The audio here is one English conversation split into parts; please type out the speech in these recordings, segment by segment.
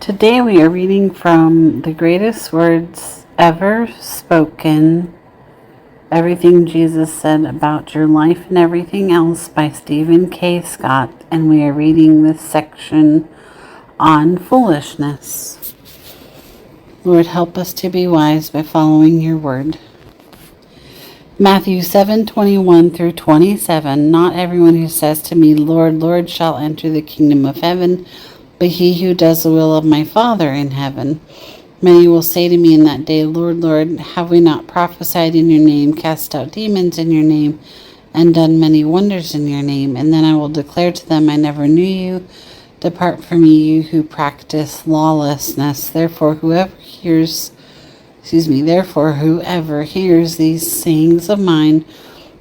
Today we are reading from The Greatest Words Ever Spoken, Everything Jesus Said About Your Life and Everything Else by Stephen K. Scott, and we are reading this section on foolishness. Lord, help us to be wise by following your word. Matthew 7:21 through 27. Not everyone who says to me, Lord, Lord, shall enter the kingdom of heaven, but he who does the will of my Father in heaven. Many will say to me in that day, Lord, Lord, have we not prophesied in your name, cast out demons in your name, and done many wonders in your name? And then I will declare to them, I never knew you. Depart from me, you who practice lawlessness. Therefore, whoever hears these sayings of mine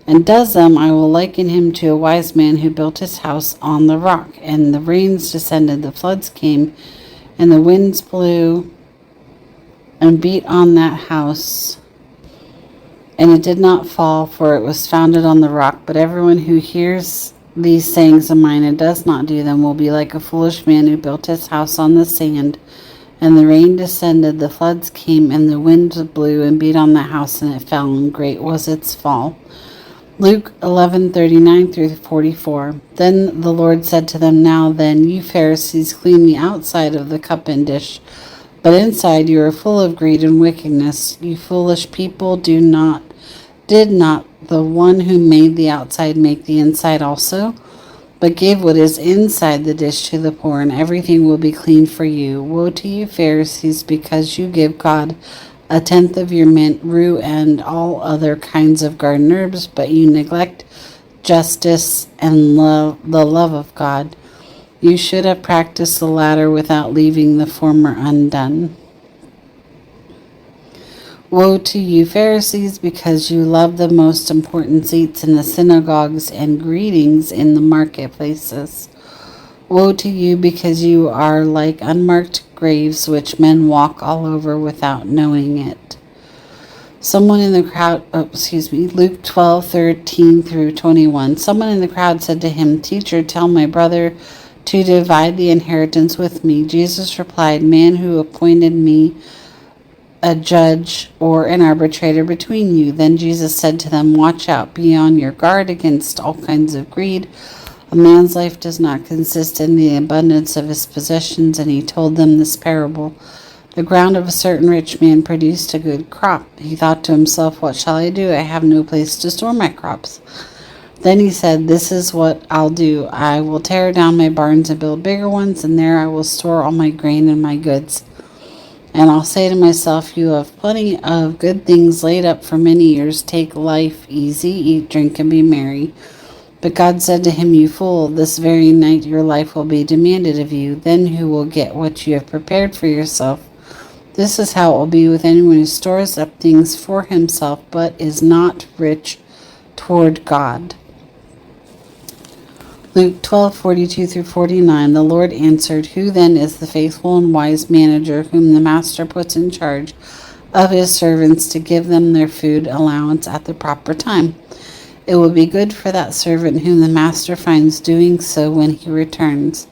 and does them, I will liken him to a wise man who built his house on the rock. And the rains descended, the floods came, and the winds blew and beat on that house. And it did not fall, for it was founded on the rock. But everyone who hears these sayings of mine and does not do them will be like a foolish man who built his house on the sand. And the rain descended, the floods came, and the wind blew and beat on that house, and it fell, and great was its fall. Luke 11:39 through 44. Then the Lord said to them, Now then, you Pharisees, clean the outside of the cup and dish, but inside you are full of greed and wickedness. You foolish people, did not the one who made the outside make the inside also? But give what is inside the dish to the poor, and everything will be clean for you. Woe to you, Pharisees, because you give God a tenth of your mint, rue, and all other kinds of garden herbs, but you neglect justice and the love of God. You should have practiced the latter without leaving the former undone. Woe to you, Pharisees, because you love the most important seats in the synagogues and greetings in the marketplaces. Woe to you, because you are like unmarked graves which men walk all over without knowing it. Someone in the crowd, Luke 12:13 through 21. Someone in the crowd said to him, Teacher, tell my brother to divide the inheritance with me. Jesus replied, Man who appointed me a judge or an arbitrator between you? Then Jesus said to them, Watch out, be on your guard against all kinds of greed. A man's life does not consist in the abundance of his possessions. And he told them this parable. The ground of a certain rich man produced a good crop. He thought to himself, What shall I do? I have no place to store my crops. Then he said, This is what I'll do. I will tear down my barns and build bigger ones, and there I will store all my grain and my goods. And I'll say to myself, You have plenty of good things laid up for many years. Take life easy, eat, drink, and be merry. But God said to him, You fool, this very night your life will be demanded of you. Then who will get what you have prepared for yourself? This is how it will be with anyone who stores up things for himself, but is not rich toward God. Luke 12:42 through 49. The Lord answered, Who then is the faithful and wise manager whom the master puts in charge of his servants to give them their food allowance at the proper time? It will be good for that servant whom the master finds doing so when he returns.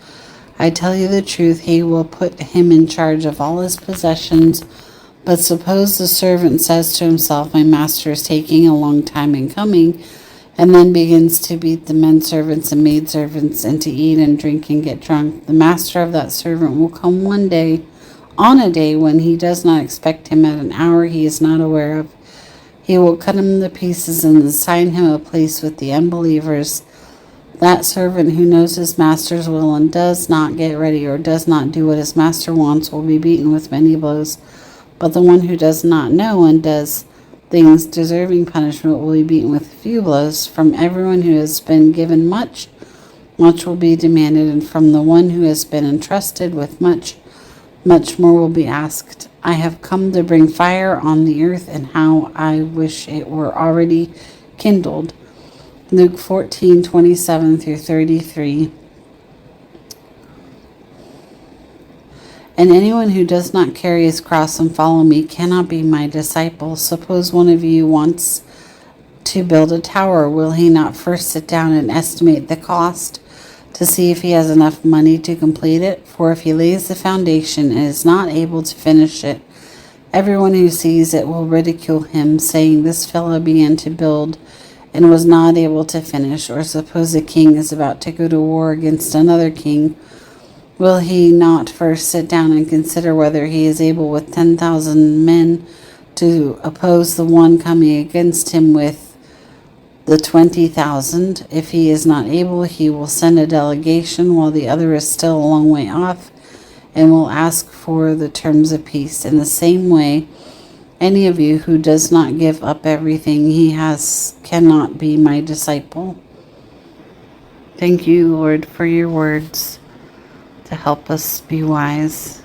I tell you the truth, he will put him in charge of all his possessions. But suppose the servant says to himself, My master is taking a long time in coming, and then begins to beat the men servants and maid servants, and to eat and drink and get drunk. The master of that servant will come on a day when he does not expect him, at an hour he is not aware of. He will cut him to pieces and assign him a place with the unbelievers. That servant who knows his master's will and does not get ready or does not do what his master wants will be beaten with many blows. But the one who does not know and does things deserving punishment will be beaten with few blows. From everyone who has been given much, much will be demanded, and from the one who has been entrusted with much, much more will be asked. I have come to bring fire on the earth, and how I wish it were already kindled. Luke 14:27 through 33. And anyone who does not carry his cross and follow me cannot be my disciple. Suppose one of you wants to build a tower. Will he not first sit down and estimate the cost to see if he has enough money to complete it. For if he lays the foundation and is not able to finish it, everyone who sees it will ridicule him, saying, 'This fellow began to build and was not able to finish.' Or suppose a king is about to go to war against another king. Will he not first sit down and consider whether he is able with 10,000 men to oppose the one coming against him with the 20,000? If he is not able, he will send a delegation while the other is still a long way off, and will ask for the terms of peace. In the same way, any of you who does not give up everything he has cannot be my disciple." Thank you, Lord, for your words to help us be wise.